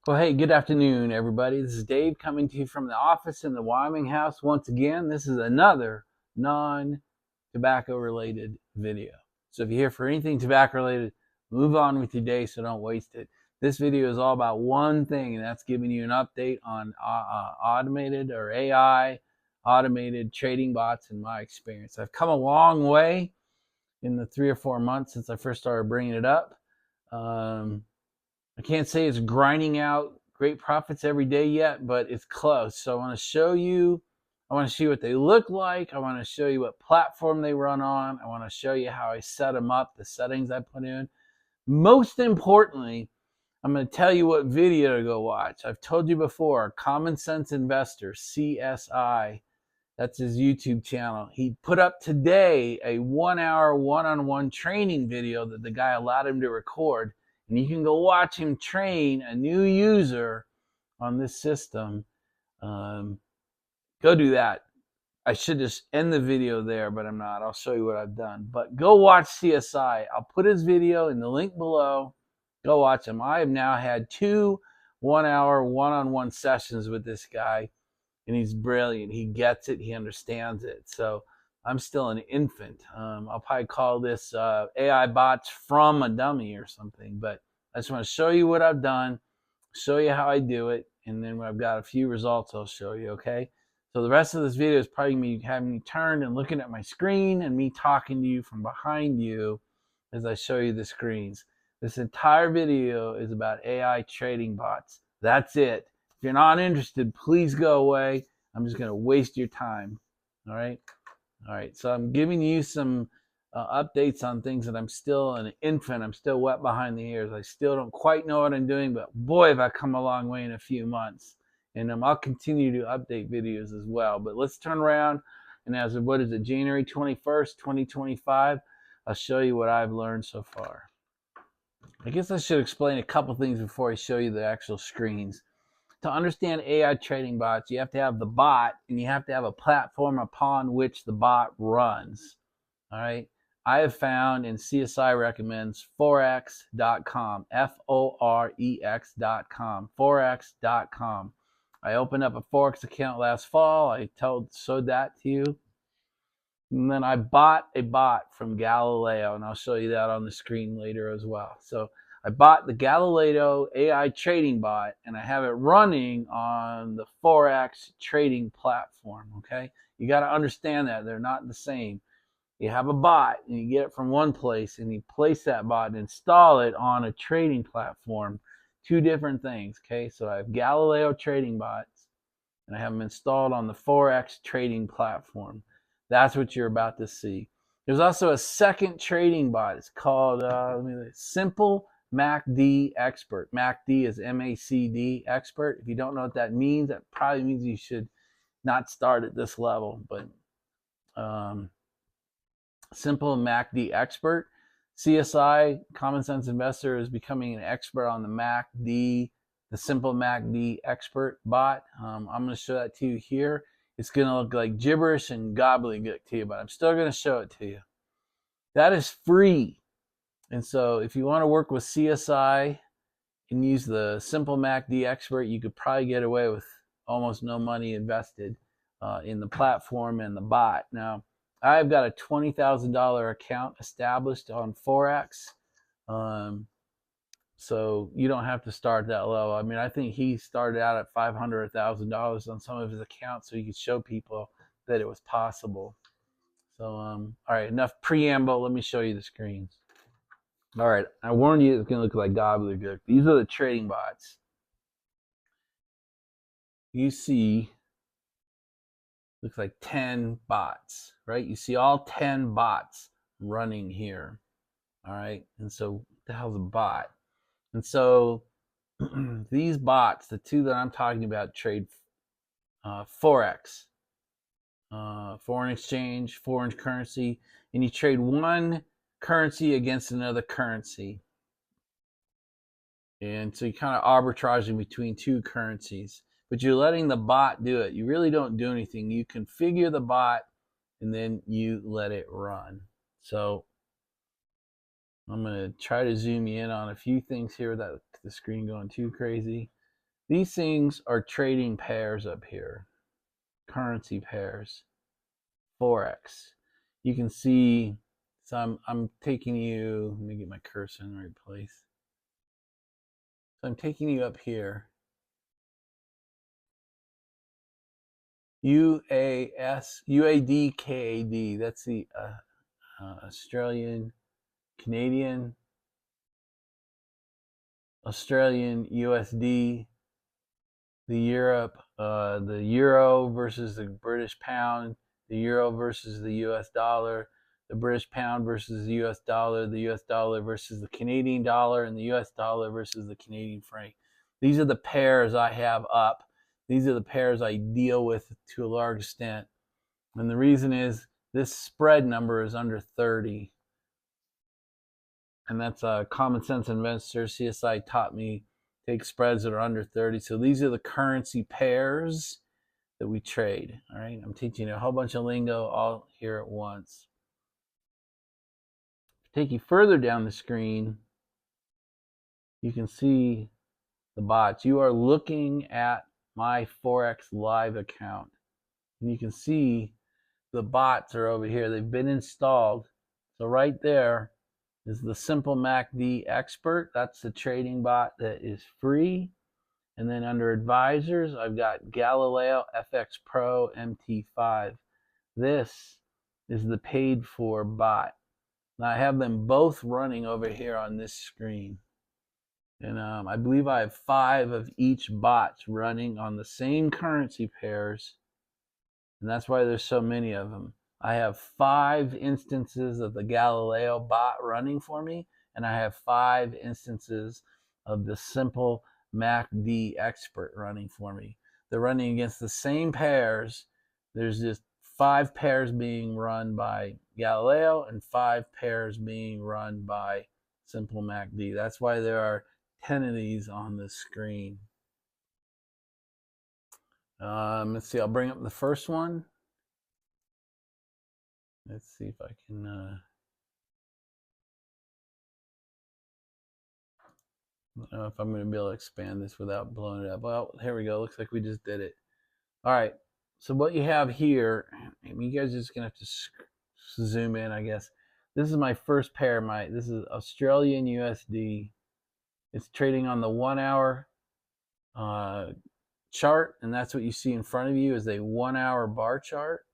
Well, hey, good afternoon, everybody. This is Dave coming to you from the office in the Wyoming house. Once again, this is another non-tobacco related video. So if you're here for anything tobacco related, move on with your day so don't waste it. This video is all about one thing, and that's giving you an update on automated or AI automated trading bots in my experience. I've come a long way in the 3 or 4 months since I first started bringing it up. I can't say it's grinding out great profits every day yet, but it's close. So I want to show you what they look like. I want to show you what platform they run on. I want to show you how I set them up, the settings I put in. Most importantly, I'm going to tell you what video to go watch. I've told you before, Common Sense Investor, CSI, that's his YouTube channel. He put up today a 1-hour one-on-one training video that the guy allowed him to record. And you can go watch him train a new user on this system. Go do that. I should just end the video there, but I'm not. I'll show you what I've done. But go watch CSI. I'll put his video in the link below. Go watch him. I have now had 2 1-hour one-on-one sessions with this guy, and he's brilliant. He gets it. He understands it. So I'm still an infant. I'll probably call this AI bots from a dummy or something, but I just want to show you what I've done, show you how I do it, and then when I've got a few results, I'll show you, okay? So the rest of this video is probably me having me turned and looking at my screen and me talking to you from behind you as I show you the screens. This entire video is about AI trading bots. That's it. If you're not interested, please go away. I'm just going to waste your time, all right? All right, so I'm giving you some updates on things that I'm still an infant. I'm still wet behind the ears. I still don't quite know what I'm doing, but boy, have I come a long way in a few months. And I'll continue to update videos as well. But let's turn around, and as of what is it, January 21st, 2025, I'll show you what I've learned so far. I guess I should explain a couple things before I show you the actual screens. To understand AI trading bots, you have to have the bot, and you have to have a platform upon which the bot runs. All right. I have found, and CSI recommends, forex.com, Forex.com, forex.com. I opened up a Forex account last fall. I showed that to you. And then I bought a bot from Galileo, and I'll show you that on the screen later as well. So I bought the Galileo AI trading bot, and I have it running on the Forex trading platform, okay? You got to understand that. They're not the same. You have a bot, and you get it from one place, and you place that bot and install it on a trading platform. 2 different things, okay? So I have Galileo trading bots, and I have them installed on the Forex trading platform. That's what you're about to see. There's also a second trading bot. It's called Simple MACD Expert. MACD is MACD Expert. If you don't know what that means, that probably means you should not start at this level. But Simple MACD Expert. CSI, Common Sense Investor, is becoming an expert on the MACD, the Simple MACD Expert bot. I'm going to show that to you here. It's going to look like gibberish and gobbledygook to you, but I'm still going to show it to you. That is free. And so if you want to work with CSI and use the Simple MACD Expert, you could probably get away with almost no money invested in the platform and the bot. Now, I've got a $20,000 account established on Forex. So you don't have to start that low. I mean, I think he started out at $500 or $1,000 on some of his accounts so he could show people that it was possible. So, all right, enough preamble. Let me show you the screens. All right, I warned you it's going to look like gobbledygook. These are the trading bots. You see, looks like 10 bots, right? You see all 10 bots running here. All right, and so what the hell's a bot? And so these bots, the 2 that I'm talking about, trade Forex, foreign exchange, foreign currency, and you trade one currency against another currency. And so you're kind of arbitraging between 2 currencies, but you're letting the bot do it. You really don't do anything. You configure the bot, and then you let it run. So I'm going to try to zoom you in on a few things here without the screen going too crazy. These things are trading pairs up here, currency pairs, Forex. You can see, so I'm taking you, let me get my cursor in the right place. So I'm taking you up here. UAD, CAD, that's the Australian, Canadian, Australian USD, the euro versus the British pound, the euro versus the US dollar, the British pound versus the US dollar versus the Canadian dollar, and the US dollar versus the Canadian franc. These are the pairs I have up. These are the pairs I deal with to a large extent. And the reason is this spread number is under 30. And that's a Common Sense Investor. CSI taught me take spreads that are under 30. So these are the currency pairs that we trade. All right, I'm teaching you a whole bunch of lingo all here at once. Take you further down the screen, you can see the bots. You are looking at my Forex Live account, and you can see the bots are over here. They've been installed. So right there is the Simple MACD Expert. That's the trading bot that is free. And then under advisors, I've got GalileoFX Pro MT5. This is the paid for bot. Now I have them both running over here on this screen. And I believe I have 5 of each bots running on the same currency pairs. And that's why there's so many of them. I have 5 instances of the Galileo bot running for me, and I have 5 instances of the Simple MACD Expert running for me. They're running against the same pairs. There's just 5 pairs being run by Galileo and 5 pairs being run by Simple MACD. That's why there are 10 of these on the screen. Let's see, I'll bring up the first one. Let's see if I can, I don't know if I'm going to be able to expand this without blowing it up. Well, here we go. Looks like we just did it. All right. So what you have here, I mean, you guys are just going to have to zoom in, I guess. This is my first pair. This is Australian USD. It's trading on the 1 hour chart, and that's what you see in front of you is a 1 hour bar chart.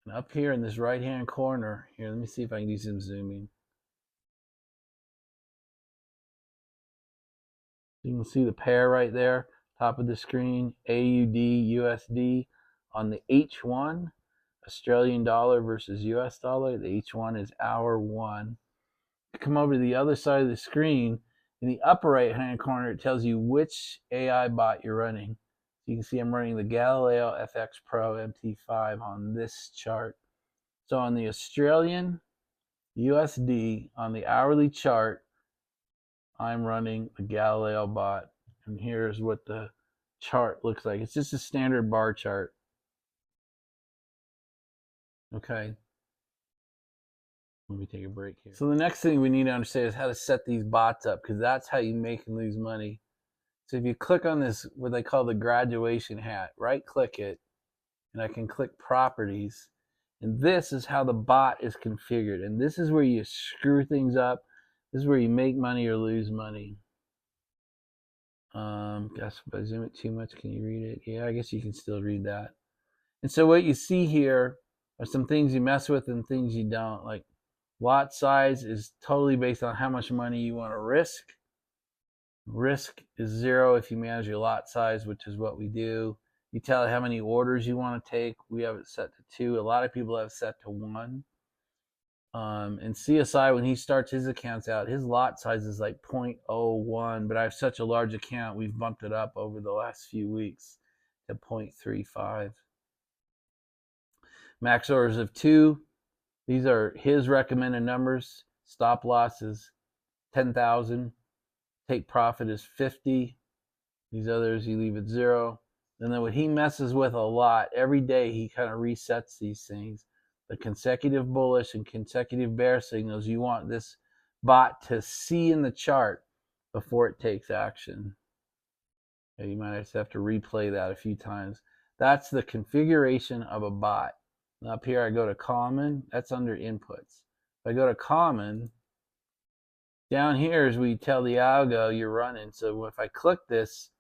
And up here in this right hand corner, here, let me see if I can do some zooming. You can see the pair right there, top of the screen, AUD, USD on the H1, Australian dollar versus US dollar. The H1 is hour 1. Come over to the other side of the screen. In the upper right hand corner, it tells you which AI bot you're running. You can see I'm running the GalileoFX Pro MT5 on this chart. So on the Australian USD, on the hourly chart, I'm running the Galileo bot. And here's what the chart looks like. It's just a standard bar chart. Okay. Let me take a break here. So the next thing we need to understand is how to set these bots up, because that's how you make and lose money. So if you click on this, what they call the graduation hat, right click it, and I can click properties. And this is how the bot is configured. And this is where you screw things up. This is where you make money or lose money. Guess if I zoom it too much, can you read it? Yeah, I guess you can still read that. And so what you see here are some things you mess with and things you don't. Like lot size is totally based on how much money you want to risk. Risk is 0 if you manage your lot size, which is what we do. You tell it how many orders you want to take. We have it set to 2. A lot of people have it set to 1. And CSI, when he starts his accounts out, his lot size is like 0.01, but I have such a large account, we've bumped it up over the last few weeks to 0.35. Max orders of 2. These are his recommended numbers. Stop loss is 10,000. Take profit is 50. These others you leave at 0. And then what he messes with a lot, every day he kind of resets these things. The consecutive bullish and consecutive bear signals, you want this bot to see in the chart before it takes action. You might just have to replay that a few times. That's the configuration of a bot. And up here I go to common, that's under inputs. If I go to common, down here is where you tell the algo you're running. So if I click this,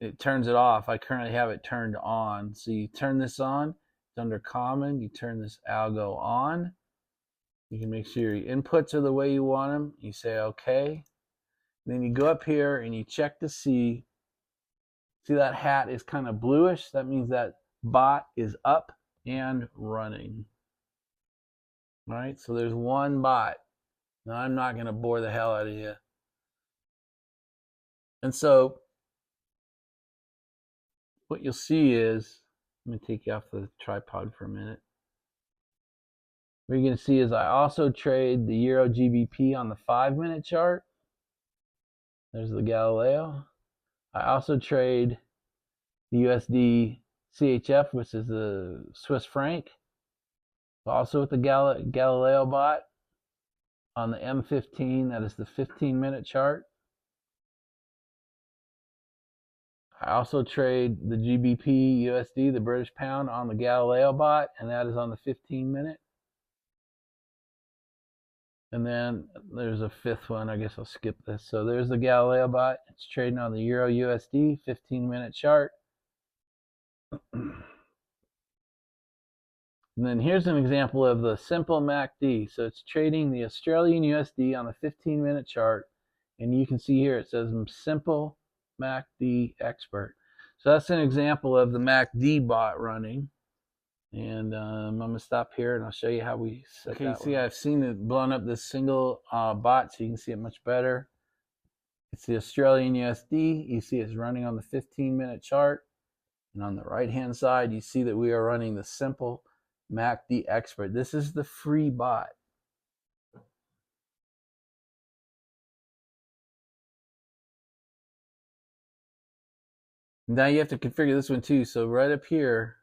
it turns it off. I currently have it turned on. So you turn this on, it's under common, you turn this algo on. You can make sure your inputs are the way you want them. You say okay. Then you go up here and you check to see that hat is kind of bluish? That means that bot is up and running. All right, so there's one bot. Now I'm not going to bore the hell out of you. And so what you'll see is, let me take you off the tripod for a minute. What you're going to see is I also trade the Euro GBP on the 5-minute chart. There's the Galileo. I also trade the USD CHF, which is the Swiss franc. Also with the Galileo bot on the M15, that is the 15-minute chart. I also trade the GBP USD, the British pound, on the Galileo bot, and that is on the 15-minute. And then there's a fifth one. I guess I'll skip this. So there's the Galileo bot. It's trading on the Euro USD 15-minute chart. And then here's an example of the simple MACD. So it's trading the Australian USD on the 15-minute chart. And you can see here it says simple MACD expert. So that's an example of the MACD bot running. And I'm going to stop here and I'll show you how we set that. Okay, see, I've seen it blown up this single bot so you can see it much better. It's the Australian USD. You see it's running on the 15-minute chart. And on the right-hand side, you see that we are running the simple MACD expert. This is the free bot. Now you have to configure this one too. So right up here,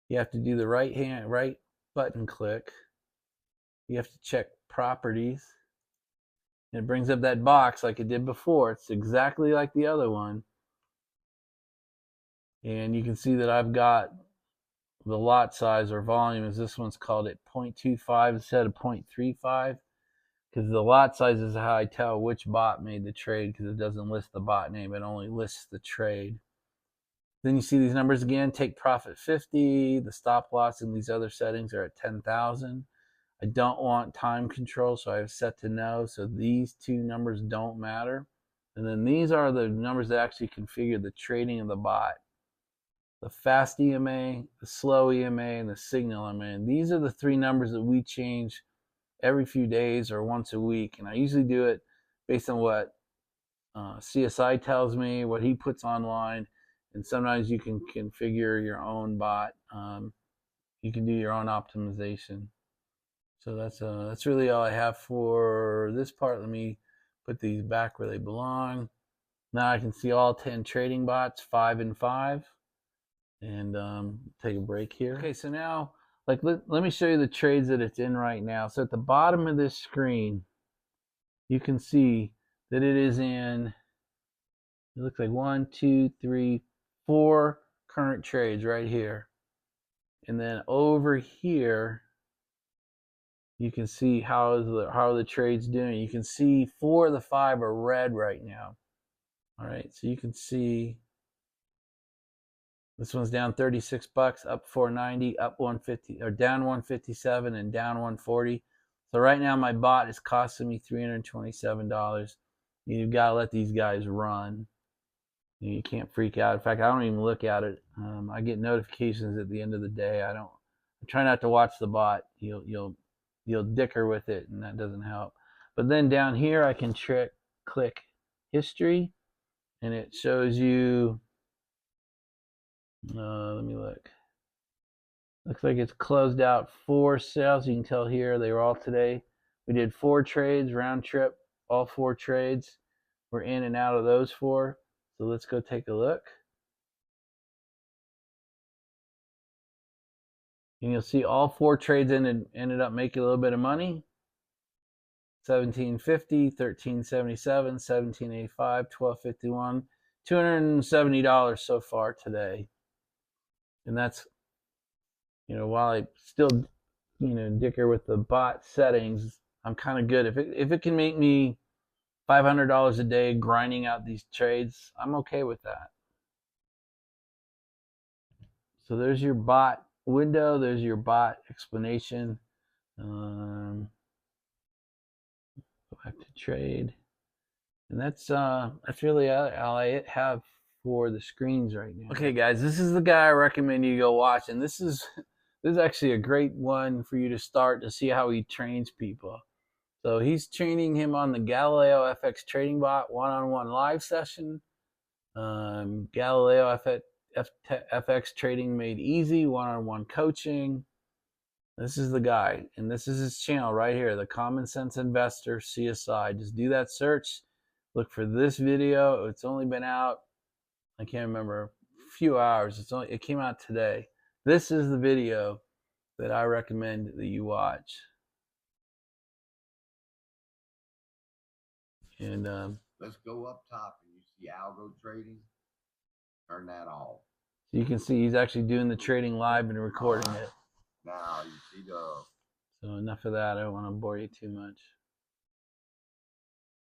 you have to do the right button click. You have to check properties. And it brings up that box like it did before. It's exactly like the other one. And you can see that I've got the lot size or volume, as this one's called it, 0.25 instead of 0.35. Because the lot size is how I tell which bot made the trade, because it doesn't list the bot name, it only lists the trade. Then you see these numbers again, take profit 50, the stop loss and these other settings are at 10,000. I don't want time control, so I have set to no, so these two numbers don't matter. And then these are the numbers that actually configure the trading of the bot. The fast EMA, the slow EMA, and the signal EMA. And these are the three numbers that we change every few days or once a week. And I usually do it based on what CSI tells me, what he puts online. And sometimes you can configure your own bot. You can do your own optimization. So that's really all I have for this part. Let me put these back where they belong. Now I can see all 10 trading bots, 5 and 5. And take a break here. Okay, so now, let me show you the trades that it's in right now. So at the bottom of this screen, you can see that it is in, it looks like 1, 2, 3, 4 current trades right here. And then over here, you can see how are the trades doing. You can see 4 of the 5 are red right now. All right, so you can see this one's down 36 bucks, up 490, up 150, or down 157 and down 140. So right now my bot is costing me $327. You've got to let these guys run. You can't freak out. In fact, I don't even look at it. I get notifications at the end of the day. I try not to watch the bot. You'll dicker with it, and that doesn't help. But then down here, I can click history, and it shows you. Let me look. Looks like it's closed out 4 sales. You can tell here they were all today. We did 4 trades round trip. All 4 trades. We're in and out of those 4. So let's go take a look. And you'll see all 4 trades ended up making a little bit of money. 1750, 1377, 1785, 1251, $270 so far today. And that's, while I still, dicker with the bot settings, I'm kind of good. If it can make me $500 a day grinding out these trades, I'm okay with that. So there's your bot window. There's your bot explanation. Go back to trade. And that's really all I have for the screens right now. Okay, guys, this is the guy I recommend you go watch, and this is actually a great one for you to start to see how he trains people. So he's training him on the GalileoFX trading bot one-on-one live session. GalileoFX trading made easy, one-on-one coaching. This is the guy, and this is his channel right here, the Common Sense Investor CSI. Just do that search. Look for this video. It's only been out, I can't remember, a few hours. It came out today. This is the video that I recommend that you watch. And let's go up top and you see algo trading. Turn that off. So you can see he's actually doing the trading live and recording it. Now you see the. So enough of that. I don't want to bore you too much.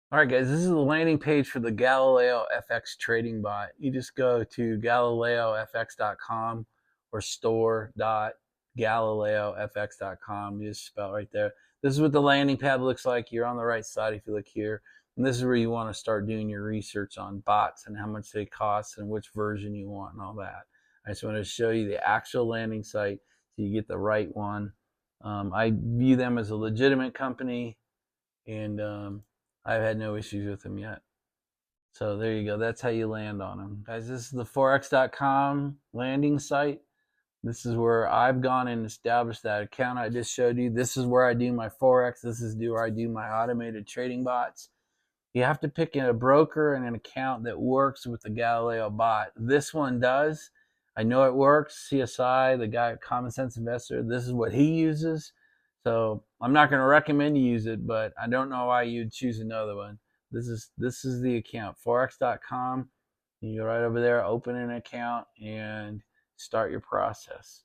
All right, guys, this is the landing page for the GalileoFX trading bot. You just go to GalileoFX.com or store.GalileoFX.com. You just spell right there. This is what the landing pad looks like. You're on the right side if you look here. And this is where you want to start doing your research on bots and how much they cost and which version you want and all that. I just want to show you the actual landing site so you get the right one. I view them as a legitimate company, and I've had no issues with them yet. So there you go. That's how you land on them. Guys, this is the Forex.com landing site. This is where I've gone and established that account I just showed you. This is where I do my Forex. This is where I do my automated trading bots. You have to pick a broker and an account that works with the Galileo bot. This one does. I know it works. CSI, the guy at Common Sense Investor, this is what he uses. So I'm not going to recommend you use it, but I don't know why you'd choose another one. This is the account, Forex.com. You go right over there, open an account, and start your process.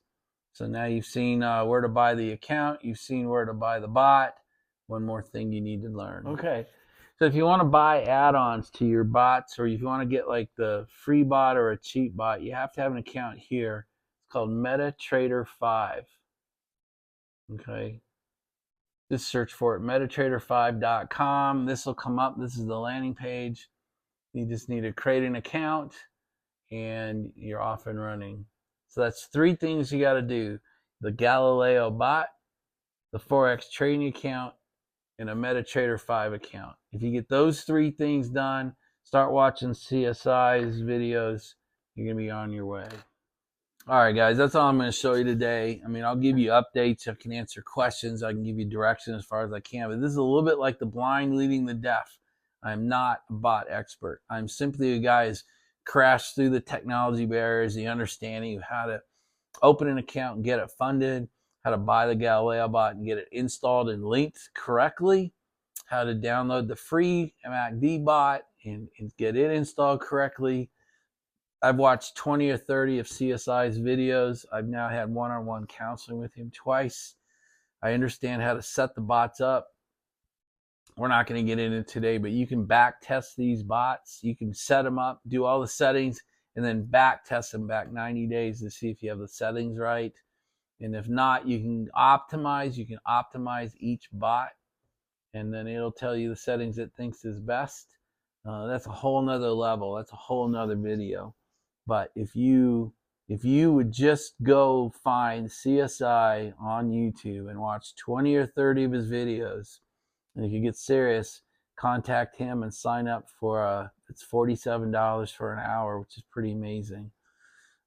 So now you've seen where to buy the account. You've seen where to buy the bot. One more thing you need to learn. Okay. So if you want to buy add-ons to your bots, or if you want to get like the free bot or a cheap bot, you have to have an account here. It's called MetaTrader 5. Okay. Just search for it, metatrader5.com. This will come up. This is the landing page. You just need to create an account and you're off and running. So that's 3 things you got to do: the Galileo bot, the Forex trading account, and a MetaTrader 5 account. If you get those 3 things done, start watching CSI's videos, you're going to be on your way. All right, guys, that's all I'm going to show you today. I mean, I'll give you updates. I can answer questions. I can give you direction as far as I can. But this is a little bit like the blind leading the deaf. I'm not a bot expert. I'm simply a guy who's crashed through the technology barriers, the understanding of how to open an account and get it funded, how to buy the Galileo bot and get it installed and linked correctly, how to download the free MACD bot and get it installed correctly. I've watched 20 or 30 of CSI's videos. I've now had one-on-one counseling with him twice. I understand how to set the bots up. We're not going to get into it today, but you can back test these bots. You can set them up, do all the settings, and then back test them back 90 days to see if you have the settings right. And if not, you can optimize. You can optimize each bot, and then it'll tell you the settings it thinks is best. That's a whole nother level. That's a whole nother video. But if you would just go find CSI on YouTube and watch 20 or 30 of his videos, and if you get serious, contact him and sign up for it's $47 for an hour, which is pretty amazing.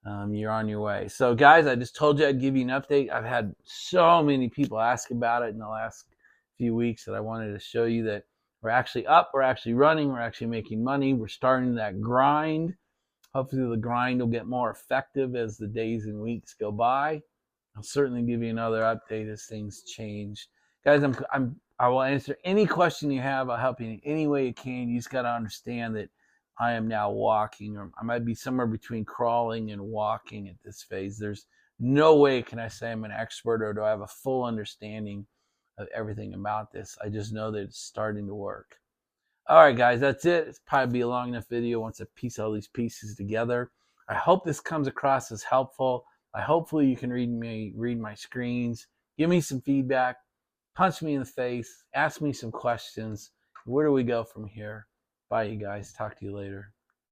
You're on your way. So guys, I just told you I'd give you an update. I've had so many people ask about it in the last few weeks that I wanted to show you that we're actually up, we're actually running, we're actually making money, we're starting that grind. Hopefully the grind will get more effective as the days and weeks go by. I'll certainly give you another update as things change. Guys, I will answer any question you have. I'll help you in any way you can. You just got to understand that I am now walking, or I might be somewhere between crawling and walking at this phase. There's no way can I say I'm an expert or do I have a full understanding of everything about this. I just know that it's starting to work. All right, guys, that's it. It's probably be a long enough video once I piece all these pieces together. I hope this comes across as helpful. Hopefully you can read my screens, give me some feedback, punch me in the face, ask me some questions. Where do we go from here? Bye, you guys. Talk to you later.